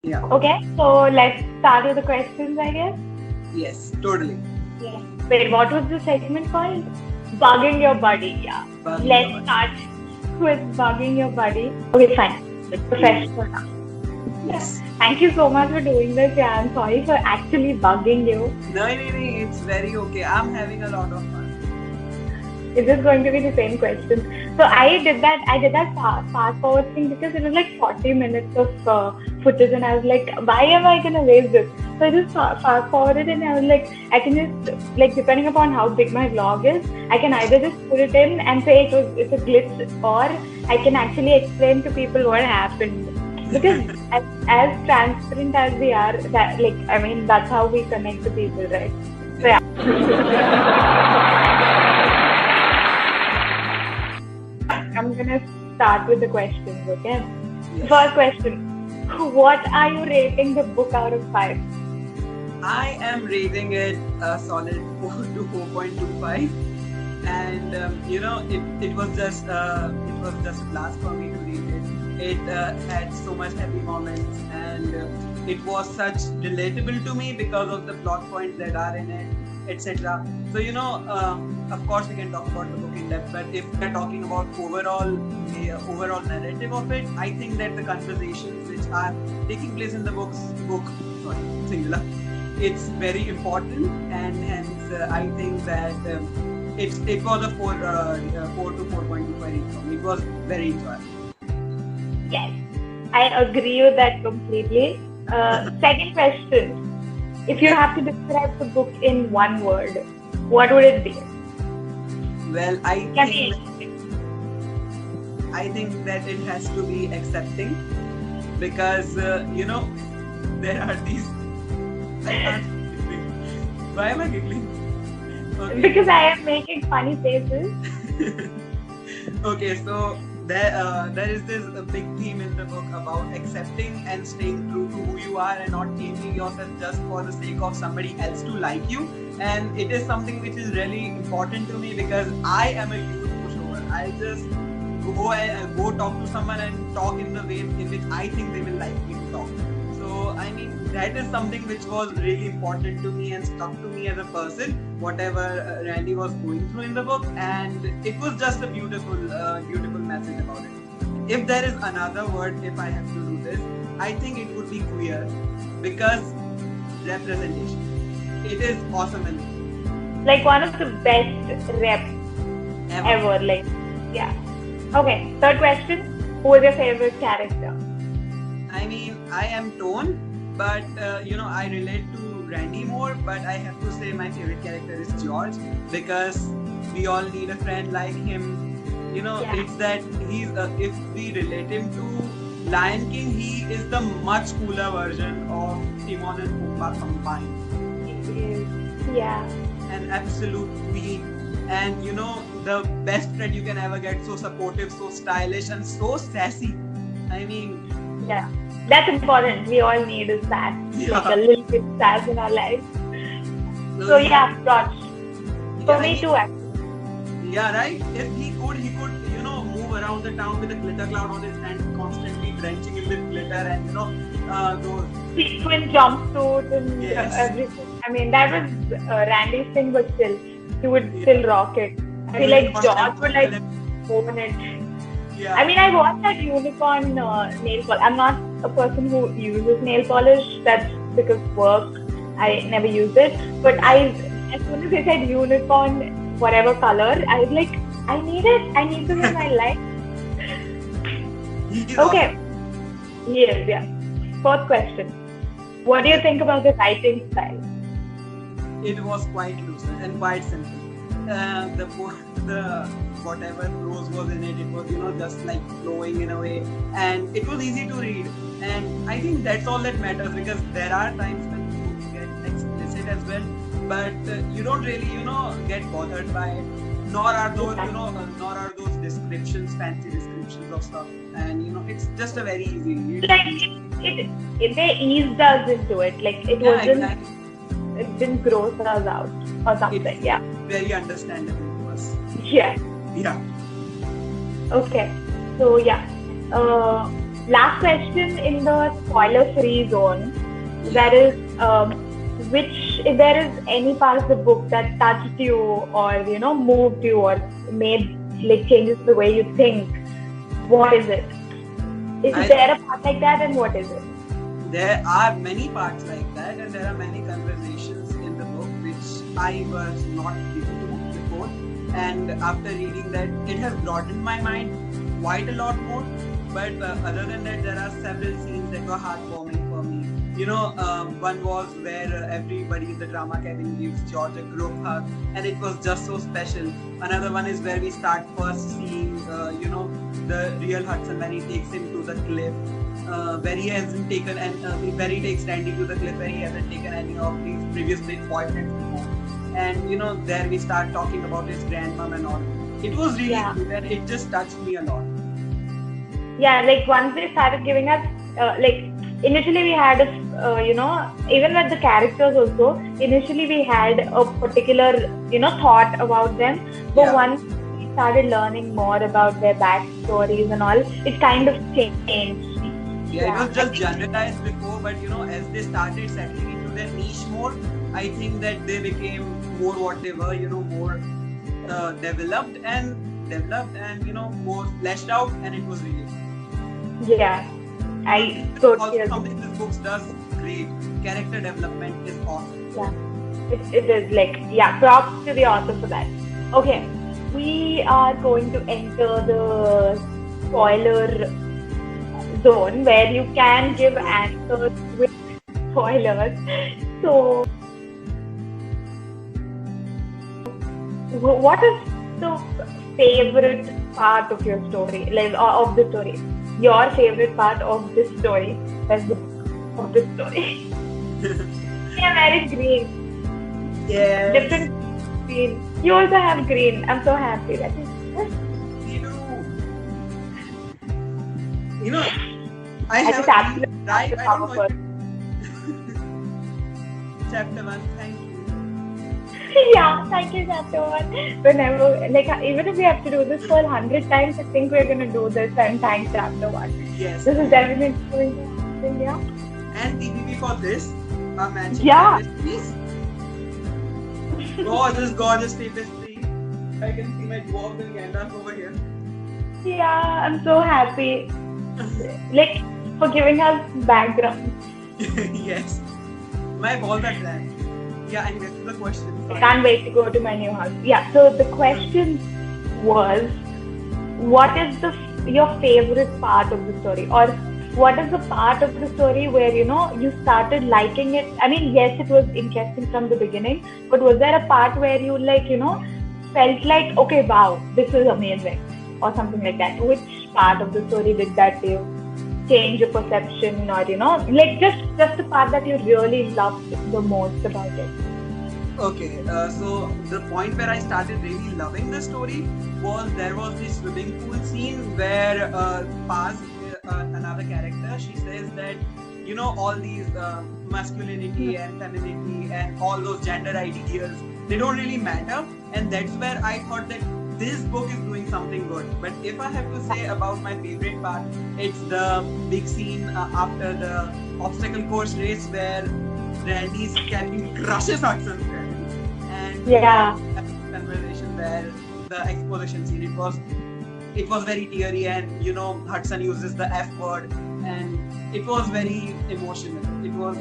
Yeah. Okay, so let's start with the questions, I guess. Yes, totally. Yeah. Wait, what was the segment called? Bugging your buddy. Yeah. Bugging Let's your start with bugging your buddy. Okay, fine. It's professional now. Yes. Thank you so much for doing this. Yeah, I'm sorry for actually bugging you. No, it's very okay. I'm having a lot of fun. Is this going to be the same question? So I did that fast forward thing because it was like 40 minutes of footage, and I was like, why am I gonna waste this? So I just fast forwarded, and I was like, I can just, like, depending upon how big my vlog is, I can either just put it in and say it's a glitch, or I can actually explain to people what happened. Because as transparent as we are, that, like, I mean, that's how we connect to people, right? So yeah. I'm gonna start with the questions, okay? Yes. First question. What are you rating the book out of 5? I am rating it a solid 4 to 4.25, and it was just a blast for me to read it. It had so much happy moments, and it was such relatable to me because of the plot points that are in it, etc. So of course we can talk about the book in depth, but if we're talking about overall narrative of it, I think that the conversations which are taking place in the book, singular, it's very important, and hence I think that it was a 4 to 4.25 rating for me. It was very enjoyable. Yes, I agree with that completely. Second question. If you have to describe the book in one word, what would it be? Well, I think that it has to be accepting, because there are these. I can't giggling. Why am I giggling? Okay. Because I am making funny faces. Okay, so there is this big theme in the book about accepting and staying true to who you are and not changing yourself just for the sake of somebody else to like you. And it is something which is really important to me, because I am a huge pushover. I just go talk to someone and talk in the way in which I think they will like me to talk. So I mean, that is something which was really important to me and stuck to me as a person, whatever Randy was going through in the book, and it was just a beautiful message about it. If there is another word, if I have to do this, I think it would be queer, because representation. It is awesome in it. Like one of the best reps ever. Like, yeah. Okay, third question. Who is your favorite character? I mean, I am Tone, but I relate to Randy more, but I have to say my favorite character is George, because we all need a friend like him. It's that he's if we relate him to Lion King, he is the much cooler version of Timon and Pumbaa combined. Yeah. An absolute queen, and the best friend you can ever get, so supportive, so stylish, and so sassy. I mean, yeah, that's important. We all need a sass, like a little bit sass in our life. So yeah, George. For me too, actually. Yeah, right. If he could, move around the town with a glitter cloud on his hand, constantly drenching it with glitter, and those sequin jumpsuit and everything. I mean, that was Randy's thing, but still, he would still rock it. I feel like George would like own it. Yeah. I mean, I bought that unicorn nail polish. I'm not a person who uses nail polish. That's because work. I never use it. But as soon as they said unicorn, whatever color, I was like, I need it. I need them in my life. Okay. Yes, yeah. Fourth question. What do you think about the writing style? It was quite lucid and quite simple. The whatever prose was in it was just like flowing in a way, and it was easy to read. And I think that's all that matters, because there are times when you get explicit as well, but you don't really get bothered by it. Nor are those descriptions, fancy descriptions of stuff, and it's just a very easy read. Like they eased us into it. Like it wasn't. Exactly. It didn't gross us out or something. It's very understandable to us. Yeah. Yeah. Okay. So yeah. Last question in the spoiler-free zone. There is if there is any part of the book that touched you or moved you or made like changes the way you think, what is it? Is there a part like that, and what is it? There are many parts like that, and there are many conversations in the book which I was not privy to before. And after reading that, it has broadened my mind quite a lot more. But other than that, there are several scenes that were heartwarming for me. One was where everybody in the drama cabin gives George a group hug, and it was just so special. Another one is where we start first seeing, the real Hudson when he takes him to the cliff, where he hasn't taken, and where he takes Randy to the cliff, where he hasn't taken any of these previous boyfriends before. And there we start talking about his grandmom and all. It was really good, and it just touched me a lot. Yeah, like once they started giving us, initially we had even with the characters also, initially we had a particular, thought about them. But once we started learning more about their backstories and all, it kind of changed. Yeah, it was just generalized before, but as they started settling into their niche more, I think that they became more what they were, more developed and more fleshed out, and it was really good. Yeah, I totally agree. Something this book does great. Character development is awesome. Yeah, it is props to the author for that. Okay, we are going to enter the spoiler zone where you can give answers with spoilers. So, what is the favorite part of your story, of the story? Your favorite part of this story, of this story? Yeah, very green. Yeah. Different green. You also have green. I'm so happy. That is. I have chapter right. I don't know. Chapter 1. Thank you. Yeah, thank you, chapter 1. Whenever, even if we have to do this for 100 times, I think we're going to do this and thank chapter 1. Yes. This is definitely going to happen, yeah. And TPP for this, matching. Yeah. Please. Gorgeous tapestry. I can see my dwarf and Gandalf over here. Yeah, I'm so happy. For giving us background. Yes. My balls are blank. Yeah, and this is the question. I can't wait to go to my new house. Yeah, so the question was, what is your favorite part of the story? Or what is the part of the story where, you started liking it? I mean, yes, it was interesting from the beginning, but was there a part where you, felt like, okay, wow, this is amazing, or something like that? Which part of the story did that to you? Change your perception, or just the part that you really loved the most about it? Okay, so the point where I started really loving the story was there was this swimming pool scene where Paz, another character, she says that all these masculinity and femininity and all those gender ideas, they don't really matter, and that's where I thought that this book is doing something good. But if I have to say about my favorite part, it's the big scene after the obstacle course race where Randy's cabin crushes Hudson's cabin, and conversation where the exposition scene, it was very teary, and Hudson uses the F word, and it was very emotional. It was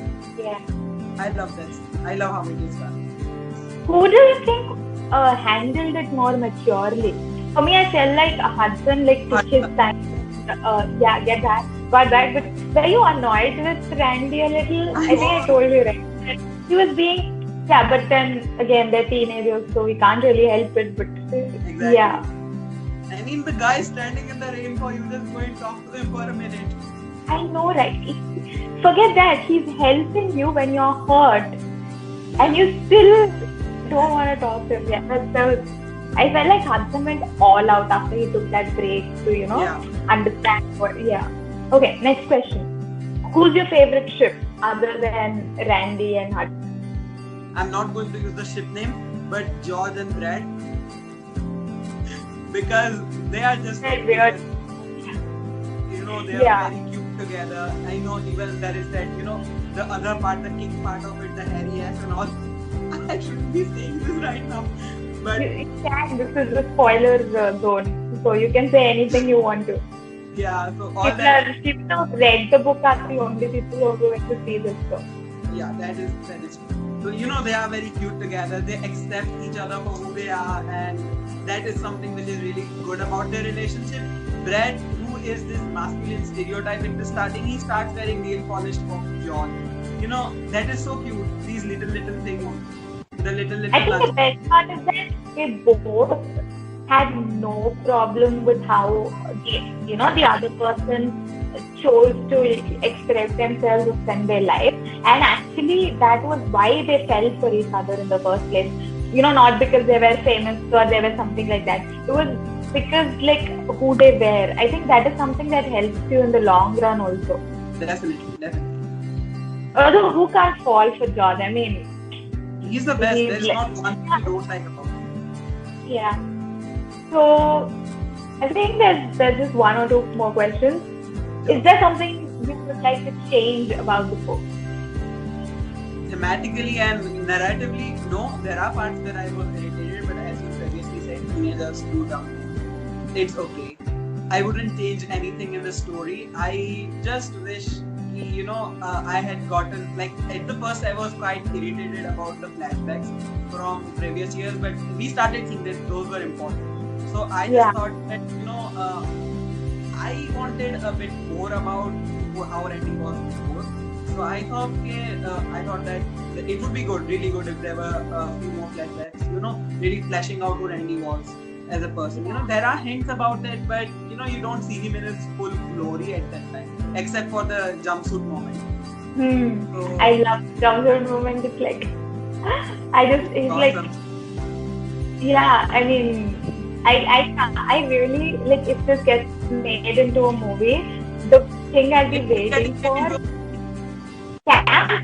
I love this. I love how it is done. Who do you think handled it more maturely? For me, I felt like Hudson took his time. Get that, got that. But were you annoyed with Randy a little? I think I told you, right? He was being, but then again, they're teenagers, so we can't really help it. But exactly. Yeah. I mean, the guy standing in the rain for you, just go and talk to him for a minute. I know, right? Forget that. He's helping you when you're hurt, and you still don't want to talk to him. Yeah, I felt like Hudson went all out after he took that break to, understand what. Yeah. Okay, next question. Who's your favorite ship other than Randy and Hudson? I'm not going to use the ship name, but George and Brad. Because they are just weird. They are very cute together. I know even there is that, the other part, the king part of it, the hairy ass and all. I shouldn't be saying this right now, but You can. This is the spoiler zone, so you can say anything you want to. yeah. So all that. People who read the book are the only people who are going to see this. So. Yeah, that is. So they are very cute together. They accept each other for who they are, and that is something which is really good about their relationship. Brad, who is this masculine stereotype in the starting, he starts wearing nail polish for John. That is so cute. These little things, the little. I think the best part is that they both had no problem with how the other person chose to express themselves or spend their life, and actually that was why they fell for each other in the first place. Not because they were famous or they were something like that. It was because who they were. I think that is something that helps you in the long run also. Definitely. Although who can't fall for John? I mean, he's the best. There's not one thing you don't like about him. Yeah. So I think there's just one or two more questions. Is there something you would like to change about the book? Thematically and narratively, no. There are parts where I was irritated, but as you previously said, teenagers screw down. It's okay. I wouldn't change anything in the story. I just wish, I had gotten, at the first I was quite irritated about the flashbacks from previous years, but we started seeing that those were important. So I just thought that, I wanted a bit more about how Randy was before. So I thought that it would be really good if there were a few more flashbacks, really fleshing out who Randy was as a person. There are hints about it, but you don't see him in his full glory at that time, except for the jumpsuit moment. So, I love the jumpsuit moment. It's it's awesome. I mean, I really if this gets made into a movie, the thing I'll be waiting for.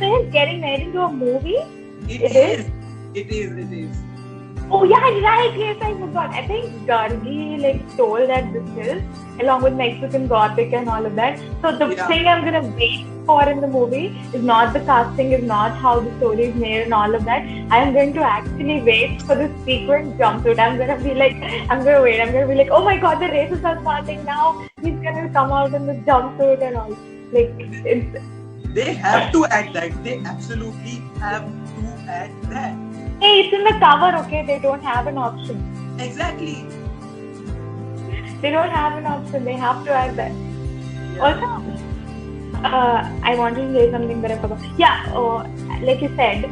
Is getting made into a movie? It is. Oh yeah, right. Yes, I forgot. I think Gargi told that this is along with Mexican Gothic and all of that. So the thing I'm gonna wait for in the movie is not the casting, is not how the story is made and all of that. I'm going to actually wait for the sequence jumpsuit. I'm gonna be like, oh my god, the races are starting now. He's gonna come out in the jumpsuit and all. They have to add that. They absolutely have to add that. Hey, it's in the cover, okay? They don't have an option. Exactly. They don't have an option. They have to add that. Yeah. Also, I wanted to say something but I forgot. Like you said,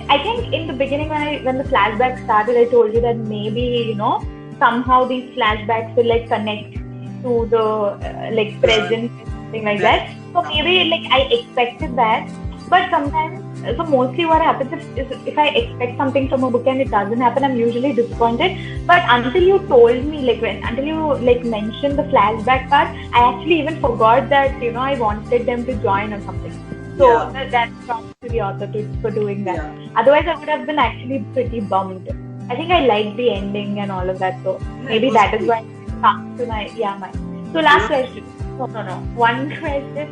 I think in the beginning when the flashback started, I told you that maybe somehow these flashbacks will connect to the present, something like that. So maybe I expected that, but sometimes, so mostly what happens is if I expect something from a book and it doesn't happen, I'm usually disappointed. But until you told me, until you mentioned the flashback part, I actually even forgot that I wanted them to join or something. So that's props to the author for doing that. Yeah. Otherwise, I would have been actually pretty bummed. I think I liked the ending and all of that, so maybe that is why it comes to my So last question. No. One question.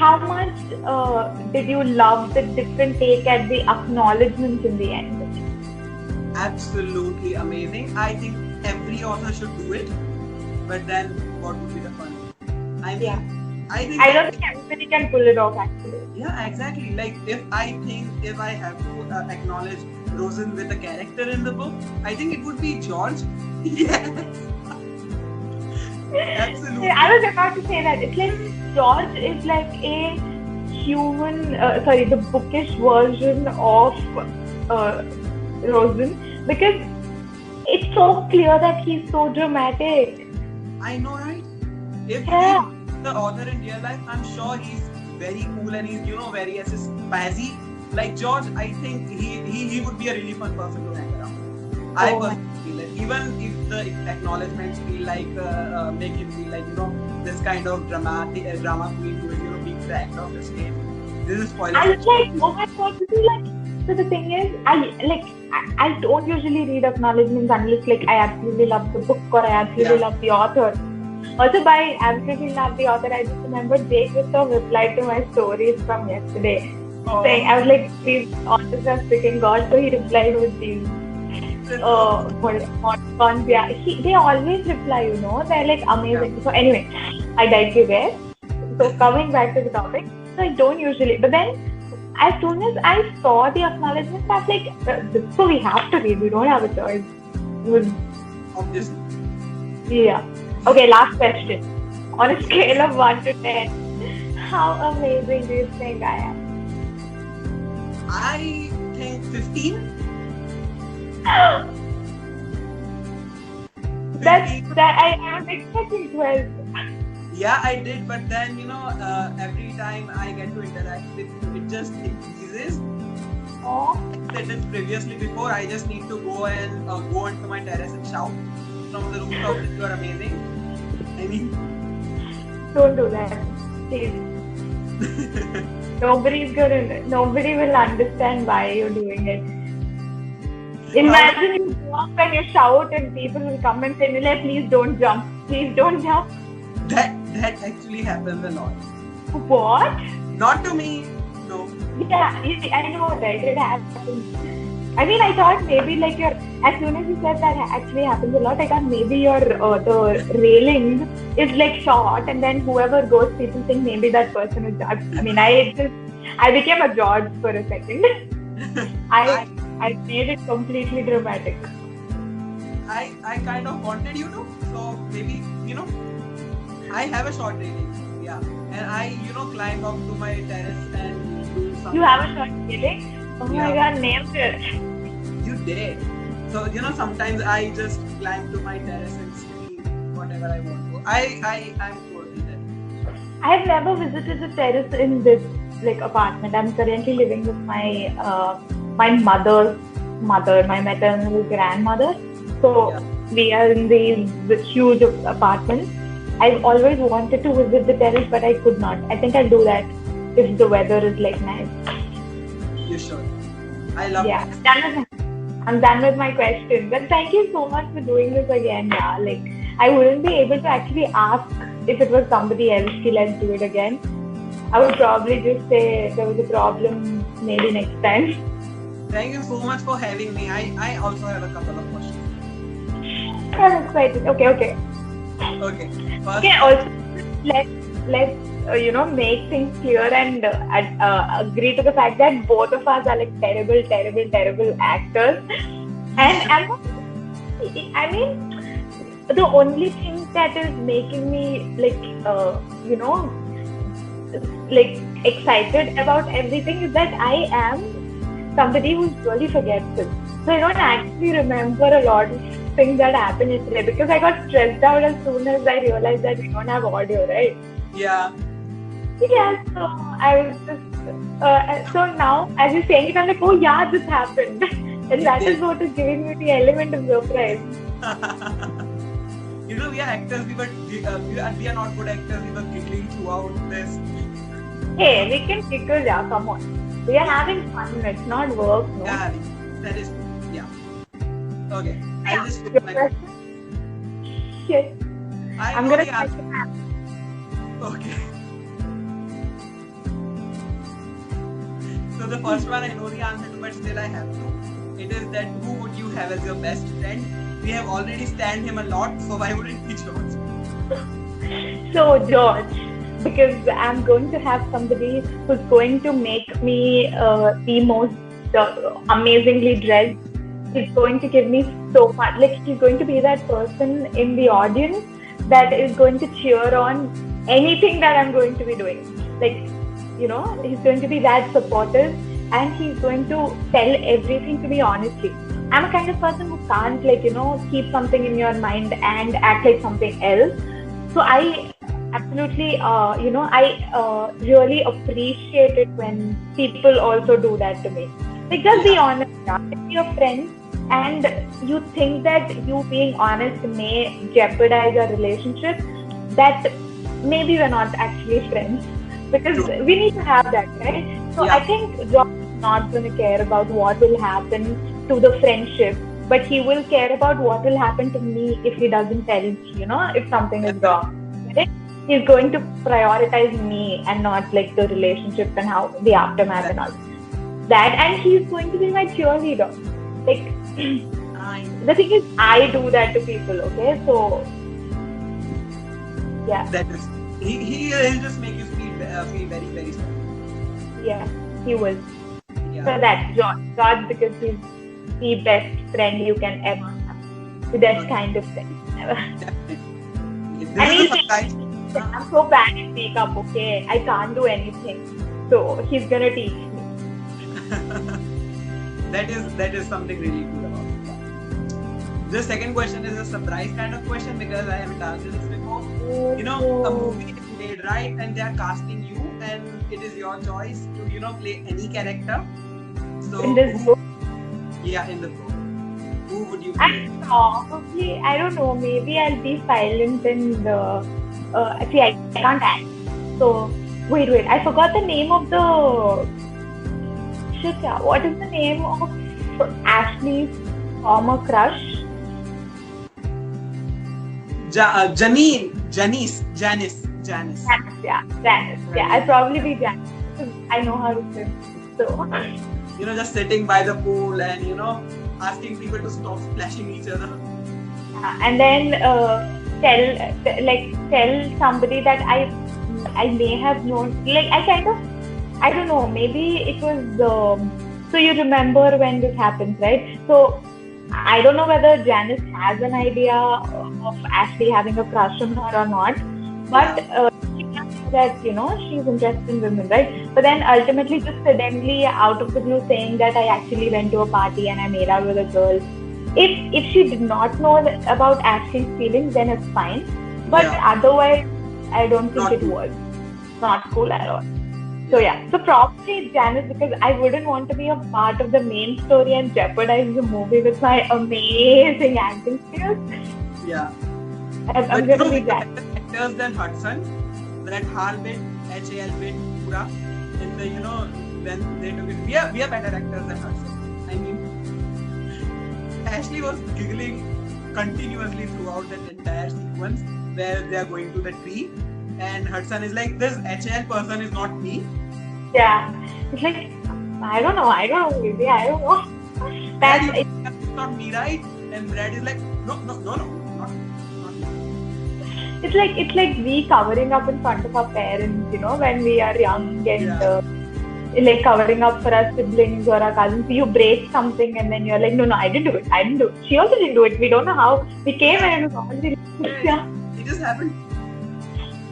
How much did you love the different take at the acknowledgements in the end? Absolutely amazing. I think every author should do it. But then, what would be the fun? I don't think everybody can pull it off actually. Yeah, exactly. If I have to acknowledge Rosen with a character in the book, I think it would be George. Yes. Absolutely. I was about to say that. It's George is a human, the bookish version of Rosen, because it's so clear that he's so dramatic. I know, right? If he's the author in real life, I'm sure he's very cool and he's very spazzy. Like George, I think he would be a really fun person to hang around. I personally feel it. Even if the acknowledgements feel make him feel this kind of drama queen who is being dragged off the stage. This is spoiler. I was oh my god, this is so the thing is, I don't usually read acknowledgements unless I absolutely love the book or I absolutely love the author. Also, by absolutely love the author, I just remember Jake Christoph replied to my stories from yesterday, saying, I was like, these authors are freaking God, so he replied with these cons. Yeah, they always reply, you know, they're like amazing. Yeah. So anyway, I digress. So coming back to the topic, so I don't usually, but then as soon as I saw the acknowledgement, I was like, so we have to read, we don't have a choice. Obviously. Yeah. Okay, last question. On a scale of 1 to 10, how amazing do you think I am? I think 15. That I was expecting 12. Yeah, I did, but then, you know, every time I get to interact with you, it just increases. Oh. I said this previously before, I just need to go and go onto my terrace and shout from the rooftop that you are amazing. I mean... Don't do that, please. Nobody will understand why you're doing it. Imagine you go up and you shout and people will come and say, Nilay, please don't jump. Please don't jump. That actually happens a lot. What? Not to me, no. Yeah, I know that it happens. I mean, I thought maybe like as soon as you said that actually happens a lot, I thought maybe the railing is like short and then whoever goes, people think maybe that person is George. I mean, I became a George for a second. I made it completely dramatic. I kind of wanted you to, so maybe, you know, I have a short railing, yeah, and I, you know, climb up to my terrace and do something. You have a short railing? Oh my God, named it. You did. So, you know, sometimes I just climb to my terrace and scream whatever I want to. I'm good with it. I have never visited the terrace in this like apartment. I'm currently living with my mother's mother, my maternal grandmother. So we are in this huge apartment. I've always wanted to visit the terrace, but I could not. I think I'll do that if the weather is like nice. You should. I love it. I'm done with my question. But thank you so much for doing this again. Yeah, like I wouldn't be able to actually ask if it was somebody else. Let's do it again. I would probably just say there was a problem. Maybe next time. Thank you so much for having me. I also have a couple of questions. I'm excited. Okay. First, also let's make things clear and agree to the fact that both of us are like terrible actors. And I mean, the only thing that is making me like excited about everything is that I am somebody who's really forgetful. So I don't actually remember a lot of things that happened yesterday because I got stressed out as soon as I realized that we don't have audio, right? Yeah. Yeah, so I was just, so now as you're saying it, I'm like, oh yeah, this happened. And that is what is giving me the element of surprise. You know, we are actors, we are not good actors, we were giggling throughout this. Hey, we can giggle, yeah, come on. We are having fun, it's not work, no? Yeah, that is, yeah. Okay, I'll just your question? Yes. I'm gonna try to have. Okay. So the first one I know the answer to, but still I have to. It is that who would you have as your best friend? We have already stand him a lot, so why wouldn't it be George? So George, because I'm going to have somebody who's going to make me the most amazingly dressed. He's going to give me so much. Like he's going to be that person in the audience that is going to cheer on anything that I'm going to be doing. Like, you know, he's going to be that supportive and he's going to tell everything to me honestly. I'm a kind of person who can't keep something in your mind and act like something else. So I absolutely, I really appreciate it when people also do that to me. Like just be honest, if you're friends and you think that you being honest may jeopardize your relationship, that maybe we're not actually friends. Because we need to have that, right? So I think George is not going to care about what will happen to the friendship, but he will care about what will happen to me if he doesn't tell me, if something is wrong. it, he's going to prioritize me and not like the relationship and how the aftermath and all that. And he's going to be my cheerleader. Like the thing is, I do that to people. Okay, so yeah. That is, he'll just make you feel very very special. Yeah, he will. Yeah. So that's George because he's the best friend you can ever have. The best kind of friend ever. Definitely. This And is he's the surprise. I'm so bad at makeup, okay? I can't do anything. So he's gonna teach me. That is something really cool about it. The second question is a surprise kind of question because I haven't answered this before. You know, a movie is made, right, and they are casting you, and it is your choice to play any character. So In this book, yeah, in the book, who would you play? probably, I don't know, maybe I'll be silent and see, I can't act. So, wait, I forgot the name of the. Shit, yeah. What is the name of Ashley's former crush? Janice. Janice, yeah. I'll probably be Janice because I know how to swim. So, Just sitting by the pool and asking people to stop splashing each other. and then tell somebody that I may have known, like I don't know, maybe it was so you remember when this happens, right? So I don't know whether Janice has an idea of Ashley having a crush on her or not, but she can say that she's interested in women, right? But then ultimately just suddenly out of the blue saying that I actually went to a party and I made out with a girl. If she did not know about Ashley's feelings, then it's fine. But otherwise, I don't think it was not cool at all. So yeah, so probably Janice because I wouldn't want to be a part of the main story and jeopardize the movie with my amazing acting skills. Yeah. I'm going to be Janice. Actors than Hudson, that Hal bit, HAL bit, pura. In the when they took it, we are better actors than Hudson. I mean, Ashley was giggling continuously throughout that entire sequence where they are going to the tree. And Hudson is like, this HL person is not me. Yeah. It's like, I don't know, maybe, I don't know. It's not me, right? And Brad is like, no, not me. It's like we covering up in front of our parents, when we are young and like covering up for our siblings or our cousins. You break something and then you're like, no, I didn't do it. She also didn't do it. We don't know how. We came and it was all It just happened.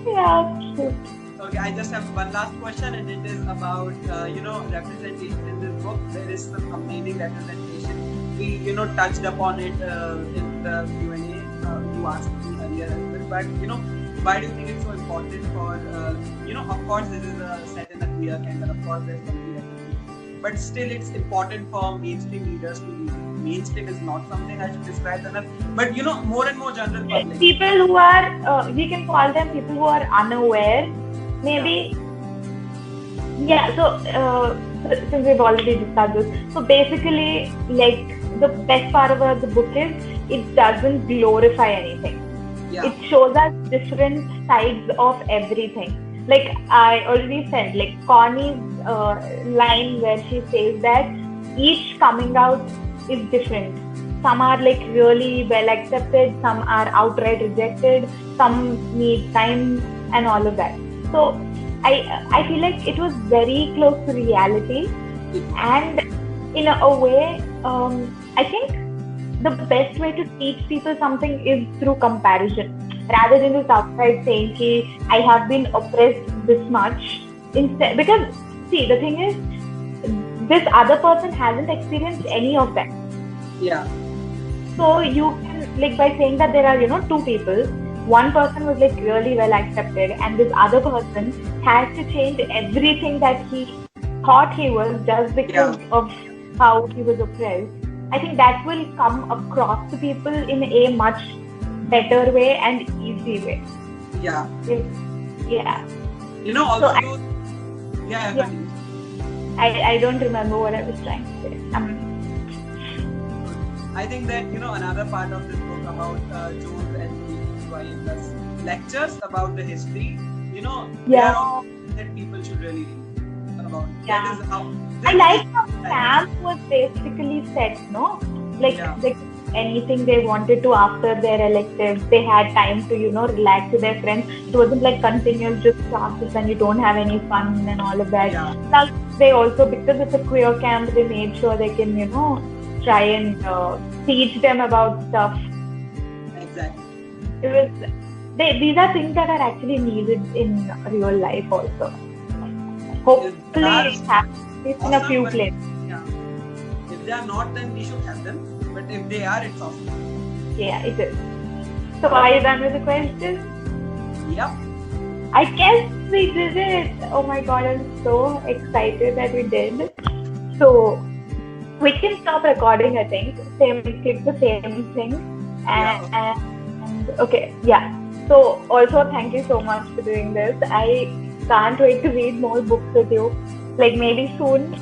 Yeah, cute. Okay, I just have one last question, and it is about representation in this book. There is some amazing representation. We touched upon it in the Q&A. You asked me earlier as well, but why do you think it's so important for of course this is set in a queer camp, and of course there's going to be representation, but still it's important for mainstream readers to read. Mainstream is not something I should describe them as, but more and more general public. People who are, we can call them people who are unaware, maybe. Yeah, so since we've already discussed this, so basically, like the best part about the book is it doesn't glorify anything. Yeah. It shows us different sides of everything. Like I already said, like Connie's line where she says that each coming out is different. Some are like really well accepted, some are outright rejected, some need time and all of that. So I feel like it was very close to reality, and in a way, I think the best way to teach people something is through comparison, rather than just outright saying ki, I have been oppressed this much. Instead, because see, the thing is, this other person hasn't experienced any of that. Yeah. So you can, like, by saying that there are, two people, one person was like really well accepted and this other person has to change everything that he thought he was just because of how he was oppressed. I think that will come across to people in a much better way and easy way. Yeah. Yeah. Also, so I don't remember what I was trying to say. I think that another part of this book about Jones and YA plus lectures about the history, they Yeah. are all that people should really read about. Yeah. That is how. I like how camp was basically set, no? Like, Yeah. like anything they wanted to after their electives, they had time to, relax with their friends. It wasn't like continuous just classes and you don't have any fun and all of that. Yeah. Plus, they also, because it's a queer camp, they made sure they can, try and teach them about stuff. Exactly. It was. These are things that are actually needed in real life also. Hopefully, it happens in a few places. Yeah. If they are not, then we should have them. But if they are, it's awesome. Yeah, it is. So, are you done with the questions? Yep. I guess we did it. Oh my god, I'm so excited that we did. So, we can stop recording, I think. Click the same thing. And okay, yeah. So, also, thank you so much for doing this. I can't wait to read more books with you. Like, maybe soon.